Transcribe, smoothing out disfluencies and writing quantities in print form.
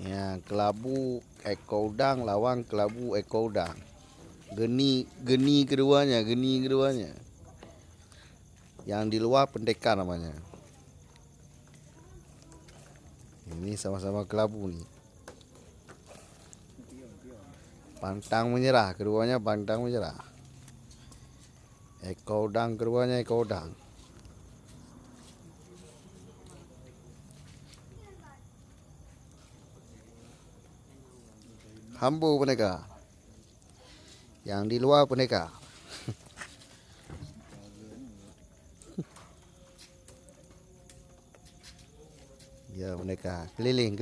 Ya, kelabu ekor udang lawan kelabu ekor udang. Geni keduanya. Yang di luar pendekar namanya. Ini sama-sama kelabu nih. Keduanya pantang menyerah. Ekor udang keduanya ekor udang. Hambur pendekar. Yang di luar pendekar. Ya, pendekar keliling.